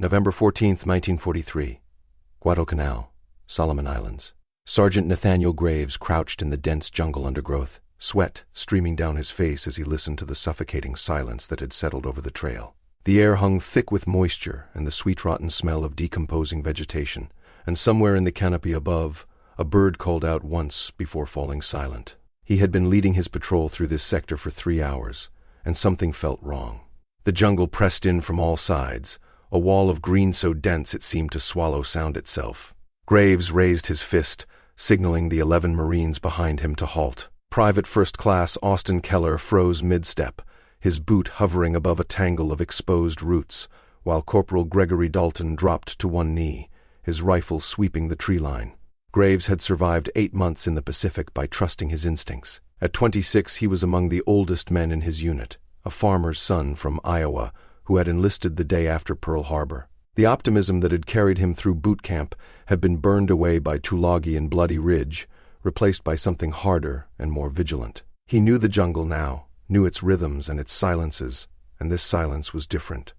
November 14, 1943. Guadalcanal, Solomon Islands. Sergeant Nathaniel Graves crouched in the dense jungle undergrowth, sweat streaming down his face as he listened to the suffocating silence that had settled over the trail. The air hung thick with moisture and the sweet-rotten smell of decomposing vegetation, and somewhere in the canopy above, a bird called out once before falling silent. He had been leading his patrol through this sector for 3 hours, and something felt wrong. The jungle pressed in from all sides, a wall of green so dense it seemed to swallow sound itself. Graves raised his fist, signaling the 11 Marines behind him to halt. Private First Class Austin Keller froze mid-step, his boot hovering above a tangle of exposed roots, while Corporal Gregory Dalton dropped to one knee, his rifle sweeping the tree line. Graves had survived 8 months in the Pacific by trusting his instincts. At 26, he was among the oldest men in his unit, a farmer's son from Iowa who had enlisted the day after Pearl Harbor. The optimism that had carried him through boot camp had been burned away by Tulagi and Bloody Ridge, replaced by something harder and more vigilant. He knew the jungle now, knew its rhythms and its silences, and this silence was different.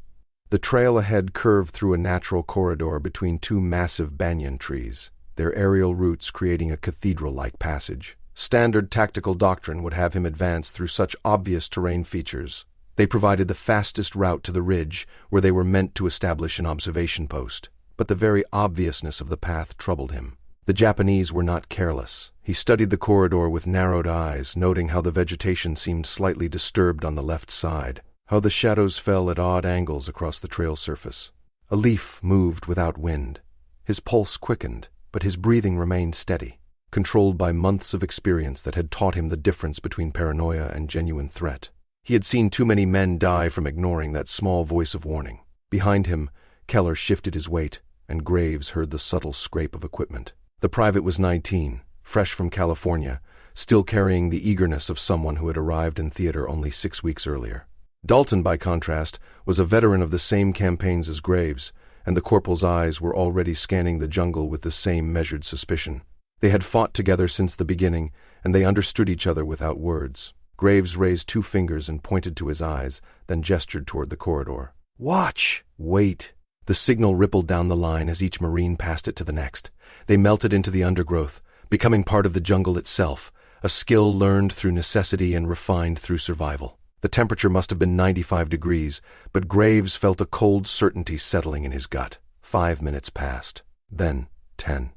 The trail ahead curved through a natural corridor between 2 massive banyan trees, their aerial roots creating a cathedral-like passage. Standard tactical doctrine would have him advance through such obvious terrain features. They provided the fastest route to the ridge, where they were meant to establish an observation post. But the very obviousness of the path troubled him. The Japanese were not careless. He studied the corridor with narrowed eyes, noting how the vegetation seemed slightly disturbed on the left side, how the shadows fell at odd angles across the trail surface. A leaf moved without wind. His pulse quickened, but his breathing remained steady, controlled by months of experience that had taught him the difference between paranoia and genuine threat. He had seen too many men die from ignoring that small voice of warning. Behind him, Keller shifted his weight, and Graves heard the subtle scrape of equipment. The private was 19, fresh from California, still carrying the eagerness of someone who had arrived in theater only 6 weeks earlier. Dalton, by contrast, was a veteran of the same campaigns as Graves, and the corporal's eyes were already scanning the jungle with the same measured suspicion. They had fought together since the beginning, and they understood each other without words. Graves raised 2 fingers and pointed to his eyes, then gestured toward the corridor. "Watch! Wait!" The signal rippled down the line as each Marine passed it to the next. They melted into the undergrowth, becoming part of the jungle itself, a skill learned through necessity and refined through survival. The temperature must have been 95 degrees, but Graves felt a cold certainty settling in his gut. 5 minutes passed, then 10.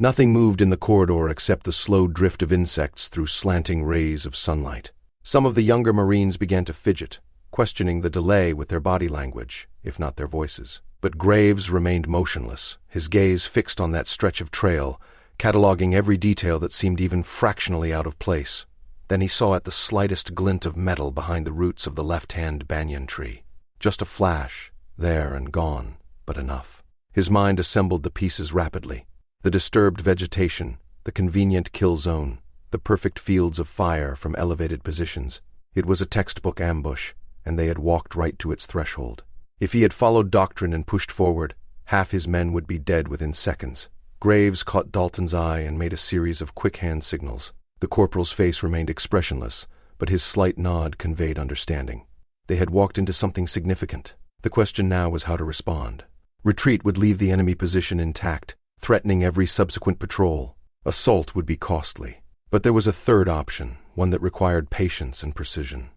Nothing moved in the corridor except the slow drift of insects through slanting rays of sunlight. Some of the younger Marines began to fidget, questioning the delay with their body language, if not their voices. But Graves remained motionless, his gaze fixed on that stretch of trail, cataloging every detail that seemed even fractionally out of place. Then he saw at the slightest glint of metal behind the roots of the left-hand banyan tree. Just a flash, there and gone, but enough. His mind assembled the pieces rapidly. The disturbed vegetation, the convenient kill zone, the perfect fields of fire from elevated positions. It was a textbook ambush, and they had walked right to its threshold. If he had followed doctrine and pushed forward, half his men would be dead within seconds. Graves caught Dalton's eye and made a series of quick hand signals. The corporal's face remained expressionless, but his slight nod conveyed understanding. They had walked into something significant. The question now was how to respond. Retreat would leave the enemy position intact, threatening every subsequent patrol. Assault would be costly. But there was a third option, one that required patience and precision.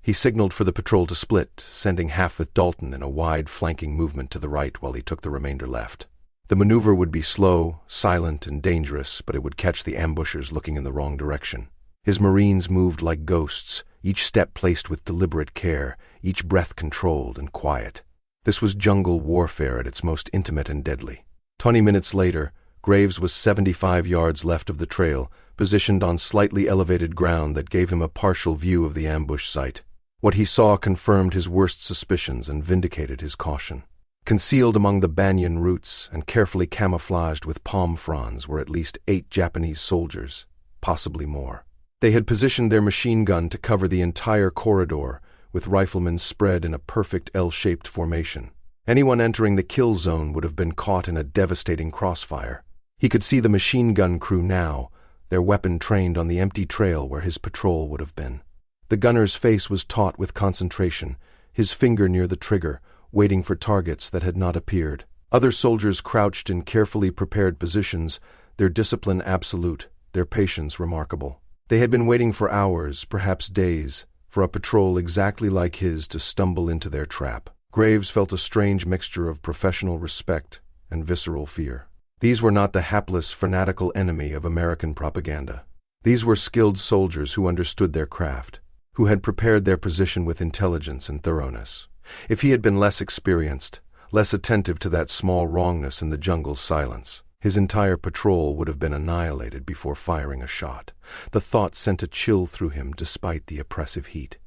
He signaled for the patrol to split, sending half with Dalton in a wide flanking movement to the right while he took the remainder left. The maneuver would be slow, silent, and dangerous, but it would catch the ambushers looking in the wrong direction. His Marines moved like ghosts, each step placed with deliberate care, each breath controlled and quiet. This was jungle warfare at its most intimate and deadly. 20 minutes later, Graves was 75 yards left of the trail, positioned on slightly elevated ground that gave him a partial view of the ambush site. What he saw confirmed his worst suspicions and vindicated his caution. Concealed among the banyan roots and carefully camouflaged with palm fronds were at least 8 Japanese soldiers, possibly more. They had positioned their machine gun to cover the entire corridor, with riflemen spread in a perfect L-shaped formation. Anyone entering the kill zone would have been caught in a devastating crossfire. He could see the machine gun crew now, their weapon trained on the empty trail where his patrol would have been. The gunner's face was taut with concentration, his finger near the trigger, waiting for targets that had not appeared. Other soldiers crouched in carefully prepared positions, their discipline absolute, their patience remarkable. They had been waiting for hours, perhaps days, for a patrol exactly like his to stumble into their trap. Graves felt a strange mixture of professional respect and visceral fear. These were not the hapless, fanatical enemy of American propaganda. These were skilled soldiers who understood their craft, who had prepared their position with intelligence and thoroughness. If he had been less experienced, less attentive to that small wrongness in the jungle's silence, his entire patrol would have been annihilated before firing a shot. The thought sent a chill through him despite the oppressive heat.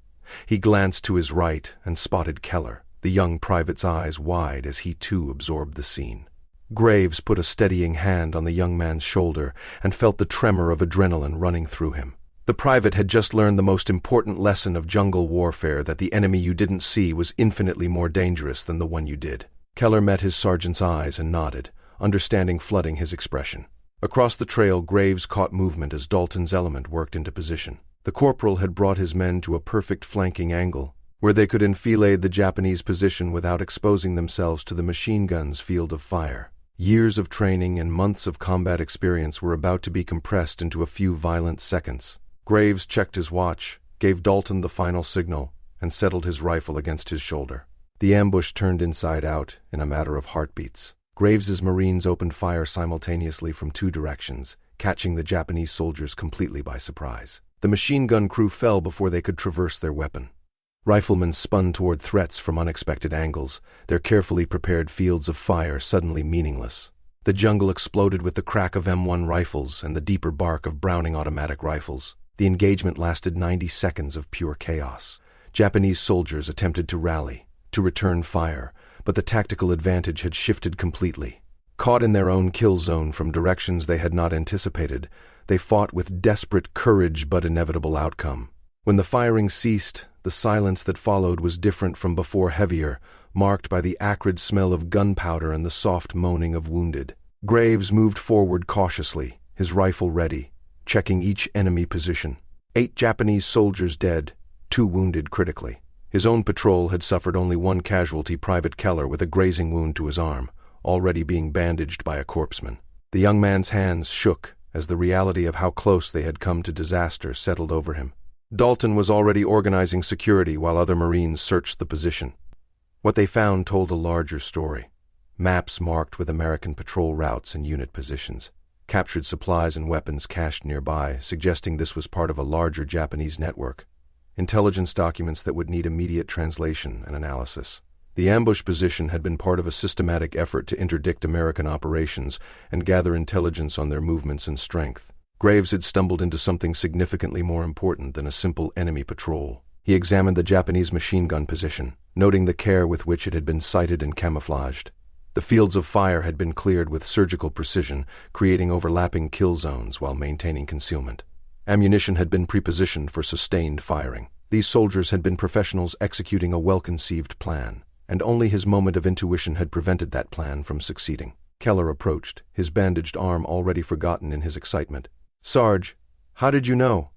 He glanced to his right and spotted Keller, the young private's eyes wide as he too absorbed the scene. Graves put a steadying hand on the young man's shoulder and felt the tremor of adrenaline running through him. The private had just learned the most important lesson of jungle warfare, that the enemy you didn't see was infinitely more dangerous than the one you did. Keller met his sergeant's eyes and nodded, understanding flooding his expression. Across the trail, Graves caught movement as Dalton's element worked into position. The corporal had brought his men to a perfect flanking angle, where they could enfilade the Japanese position without exposing themselves to the machine gun's field of fire. Years of training and months of combat experience were about to be compressed into a few violent seconds. Graves checked his watch, gave Dalton the final signal, and settled his rifle against his shoulder. The ambush turned inside out in a matter of heartbeats. Graves's Marines opened fire simultaneously from two directions, catching the Japanese soldiers completely by surprise. The machine gun crew fell before they could traverse their weapon. Riflemen spun toward threats from unexpected angles, their carefully prepared fields of fire suddenly meaningless. The jungle exploded with the crack of M1 rifles and the deeper bark of Browning automatic rifles. The engagement lasted 90 seconds of pure chaos. Japanese soldiers attempted to rally, to return fire, but the tactical advantage had shifted completely. Caught in their own kill zone from directions they had not anticipated, they fought with desperate courage but inevitable outcome. When the firing ceased, the silence that followed was different from before, heavier, marked by the acrid smell of gunpowder and the soft moaning of wounded. Graves moved forward cautiously, his rifle ready, checking each enemy position. 8 Japanese soldiers dead, 2 wounded critically. His own patrol had suffered only one casualty, Private Keller, with a grazing wound to his arm, already being bandaged by a corpsman. The young man's hands shook as the reality of how close they had come to disaster settled over him. Dalton was already organizing security while other Marines searched the position. What they found told a larger story. Maps marked with American patrol routes and unit positions. Captured supplies and weapons cached nearby, suggesting this was part of a larger Japanese network. Intelligence documents that would need immediate translation and analysis. The ambush position had been part of a systematic effort to interdict American operations and gather intelligence on their movements and strength. Graves had stumbled into something significantly more important than a simple enemy patrol. He examined the Japanese machine gun position, noting the care with which it had been sighted and camouflaged. The fields of fire had been cleared with surgical precision, creating overlapping kill zones while maintaining concealment. Ammunition had been prepositioned for sustained firing. These soldiers had been professionals executing a well-conceived plan, and only his moment of intuition had prevented that plan from succeeding. Keller approached, his bandaged arm already forgotten in his excitement. "Sarge, how did you know?"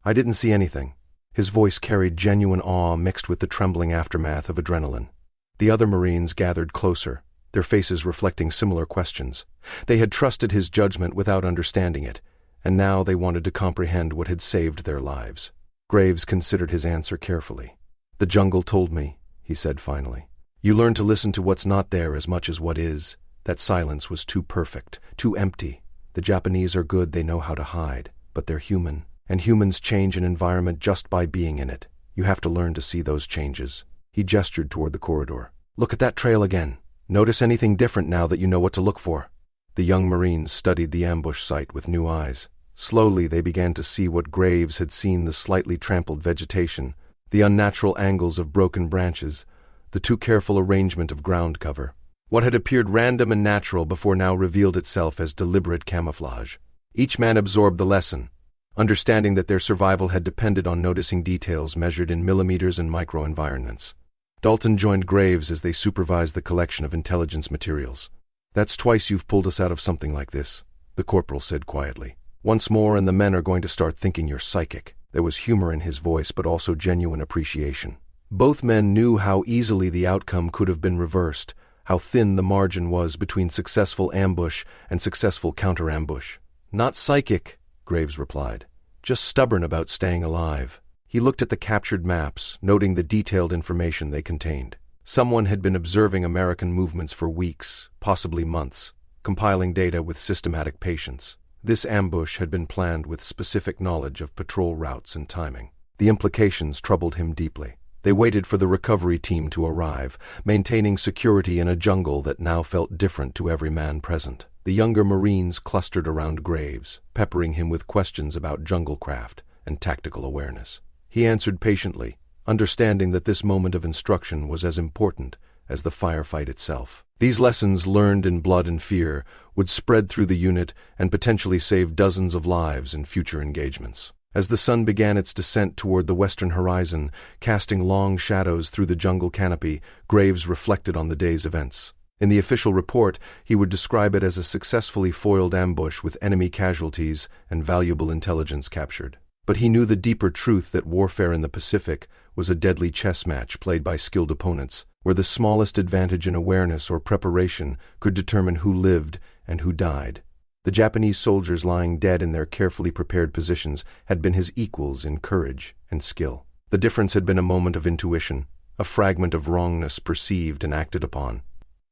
"I didn't see anything." His voice carried genuine awe mixed with the trembling aftermath of adrenaline. The other Marines gathered closer, their faces reflecting similar questions. They had trusted his judgment without understanding it, and now they wanted to comprehend what had saved their lives. Graves considered his answer carefully. "The jungle told me," he said finally. "You learn to listen to what's not there as much as what is. That silence was too perfect, too empty. The Japanese are good, they know how to hide, but they're human, and humans change an environment just by being in it. You have to learn to see those changes." He gestured toward the corridor. "Look at that trail again. Notice anything different now that you know what to look for?" The young Marines studied the ambush site with new eyes. Slowly they began to see what Graves had seen: the slightly trampled vegetation, the unnatural angles of broken branches, the too careful arrangement of ground cover. What had appeared random and natural before now revealed itself as deliberate camouflage. Each man absorbed the lesson, understanding that their survival had depended on noticing details measured in millimeters and microenvironments. Dalton joined Graves as they supervised the collection of intelligence materials. "That's twice you've pulled us out of something like this," the corporal said quietly. "Once more and the men are going to start thinking you're psychic." There was humor in his voice, but also genuine appreciation. Both men knew how easily the outcome could have been reversed, how thin the margin was between successful ambush and successful counter-ambush. "Not psychic," Graves replied, "just stubborn about staying alive." He looked at the captured maps, noting the detailed information they contained. Someone had been observing American movements for weeks, possibly months, compiling data with systematic patience. This ambush had been planned with specific knowledge of patrol routes and timing. The implications troubled him deeply. They waited for the recovery team to arrive, maintaining security in a jungle that now felt different to every man present. The younger Marines clustered around Graves, peppering him with questions about jungle craft and tactical awareness. He answered patiently, understanding that this moment of instruction was as important as the firefight itself. These lessons, learned in blood and fear, would spread through the unit and potentially save dozens of lives in future engagements. As the sun began its descent toward the western horizon, casting long shadows through the jungle canopy, Graves reflected on the day's events. In the official report, he would describe it as a successfully foiled ambush with enemy casualties and valuable intelligence captured. But he knew the deeper truth that warfare in the Pacific was a deadly chess match played by skilled opponents, where the smallest advantage in awareness or preparation could determine who lived and who died. The Japanese soldiers lying dead in their carefully prepared positions had been his equals in courage and skill. The difference had been a moment of intuition, a fragment of wrongness perceived and acted upon.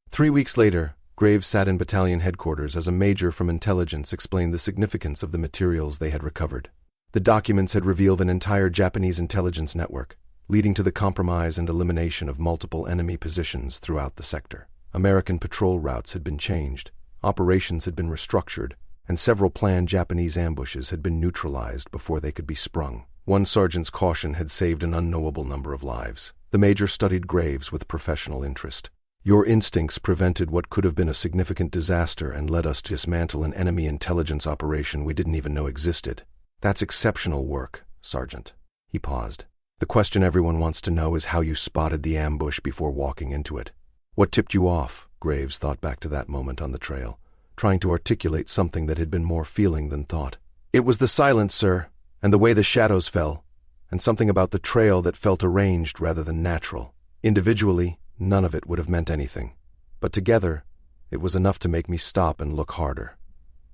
3 weeks later, Graves sat in battalion headquarters as a major from intelligence explained the significance of the materials they had recovered. The documents had revealed an entire Japanese intelligence network, leading to the compromise and elimination of multiple enemy positions throughout the sector. American patrol routes had been changed, operations had been restructured, and several planned Japanese ambushes had been neutralized before they could be sprung. One sergeant's caution had saved an unknowable number of lives. The major studied Graves with professional interest. "Your instincts prevented what could have been a significant disaster and led us to dismantle an enemy intelligence operation we didn't even know existed. That's exceptional work, Sergeant." He paused. "The question everyone wants to know is how you spotted the ambush before walking into it. What tipped you off?" Graves thought back to that moment on the trail, trying to articulate something that had been more feeling than thought. "It was the silence, sir, and the way the shadows fell, and something about the trail that felt arranged rather than natural. Individually, none of it would have meant anything, but together, it was enough to make me stop and look harder."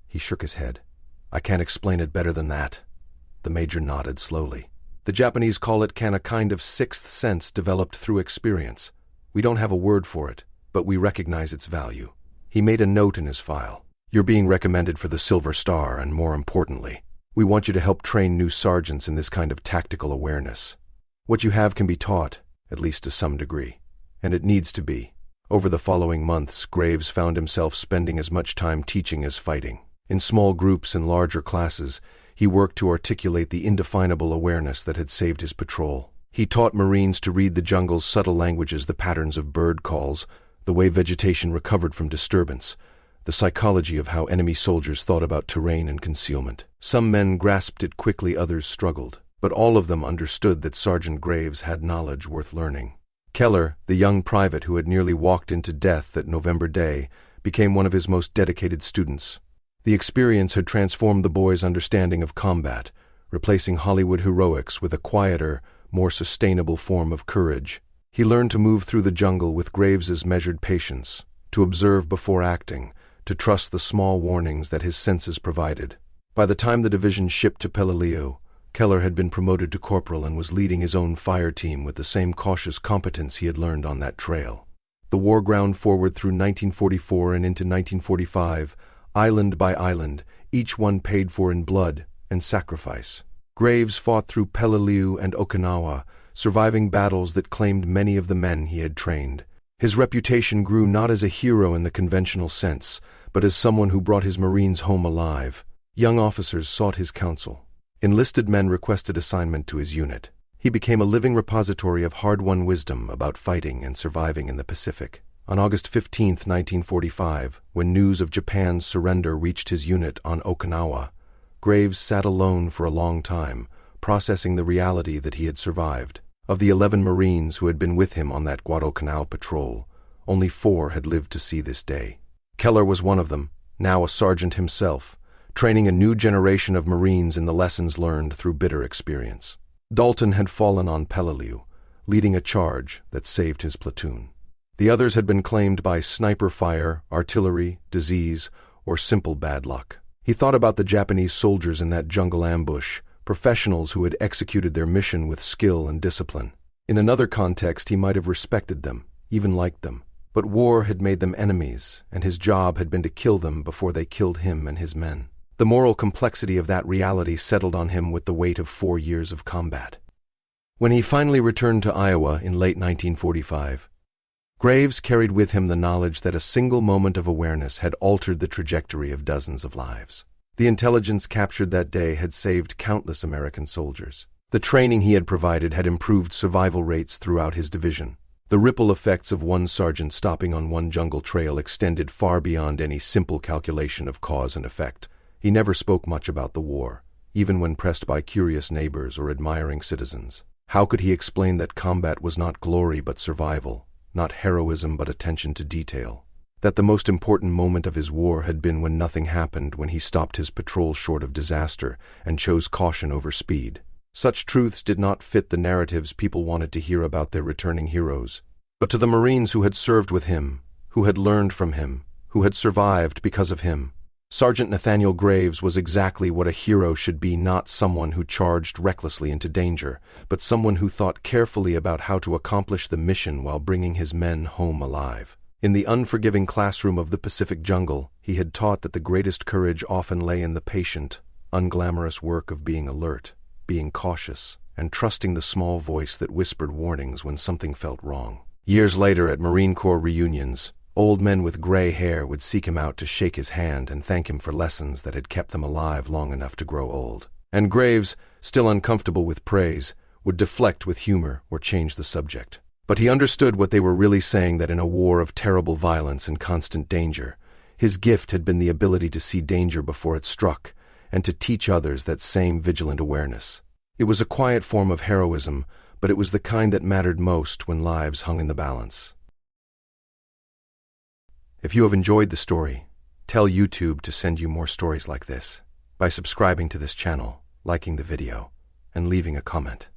He shook his head. "I can't explain it better than that." The major nodded slowly. "The Japanese call it a kind of sixth sense developed through experience. We don't have a word for it, but we recognize its value." He made a note in his file. "You're being recommended for the Silver Star, and more importantly, we want you to help train new sergeants in this kind of tactical awareness. What you have can be taught, at least to some degree, and it needs to be." Over the following months, Graves found himself spending as much time teaching as fighting. In small groups and larger classes, he worked to articulate the indefinable awareness that had saved his patrol. He taught Marines to read the jungle's subtle languages, the patterns of bird calls, the way vegetation recovered from disturbance, the psychology of how enemy soldiers thought about terrain and concealment. Some men grasped it quickly, others struggled, but all of them understood that Sergeant Graves had knowledge worth learning. Keller, the young private who had nearly walked into death that November day, became one of his most dedicated students. The experience had transformed the boy's understanding of combat, replacing Hollywood heroics with a quieter, more sustainable form of courage. He learned to move through the jungle with Graves's measured patience, to observe before acting, to trust the small warnings that his senses provided. By the time the division shipped to Peleliu, Keller had been promoted to corporal and was leading his own fire team with the same cautious competence he had learned on that trail. The war ground forward through 1944 and into 1945, island by island, each one paid for in blood and sacrifice. Graves fought through Peleliu and Okinawa, surviving battles that claimed many of the men he had trained. His reputation grew not as a hero in the conventional sense, but as someone who brought his Marines home alive. Young officers sought his counsel. Enlisted men requested assignment to his unit. He became a living repository of hard-won wisdom about fighting and surviving in the Pacific. On August 15, 1945, when news of Japan's surrender reached his unit on Okinawa, Graves sat alone for a long time, processing the reality that he had survived. Of the 11 Marines who had been with him on that Guadalcanal patrol, only 4 had lived to see this day. Keller was one of them, now a sergeant himself, training a new generation of Marines in the lessons learned through bitter experience. Dalton had fallen on Peleliu, leading a charge that saved his platoon. The others had been claimed by sniper fire, artillery, disease, or simple bad luck. He thought about the Japanese soldiers in that jungle ambush, professionals who had executed their mission with skill and discipline. In another context, he might have respected them, even liked them. But war had made them enemies, and his job had been to kill them before they killed him and his men. The moral complexity of that reality settled on him with the weight of 4 years of combat. When he finally returned to Iowa in late 1945, Graves carried with him the knowledge that a single moment of awareness had altered the trajectory of dozens of lives. The intelligence captured that day had saved countless American soldiers. The training he had provided had improved survival rates throughout his division. The ripple effects of one sergeant stopping on one jungle trail extended far beyond any simple calculation of cause and effect. He never spoke much about the war, even when pressed by curious neighbors or admiring citizens. How could he explain that combat was not glory but survival, not heroism but attention to detail? That the most important moment of his war had been when nothing happened, when he stopped his patrol short of disaster and chose caution over speed. Such truths did not fit the narratives people wanted to hear about their returning heroes. But to the Marines who had served with him, who had learned from him, who had survived because of him, Sergeant Nathaniel Graves was exactly what a hero should be, not someone who charged recklessly into danger, but someone who thought carefully about how to accomplish the mission while bringing his men home alive. In the unforgiving classroom of the Pacific jungle, he had taught that the greatest courage often lay in the patient, unglamorous work of being alert, being cautious, and trusting the small voice that whispered warnings when something felt wrong. Years later, at Marine Corps reunions, old men with gray hair would seek him out to shake his hand and thank him for lessons that had kept them alive long enough to grow old. And Graves, still uncomfortable with praise, would deflect with humor or change the subject. But he understood what they were really saying, that in a war of terrible violence and constant danger, his gift had been the ability to see danger before it struck, and to teach others that same vigilant awareness. It was a quiet form of heroism, but it was the kind that mattered most when lives hung in the balance. If you have enjoyed the story, tell YouTube to send you more stories like this by subscribing to this channel, liking the video, and leaving a comment.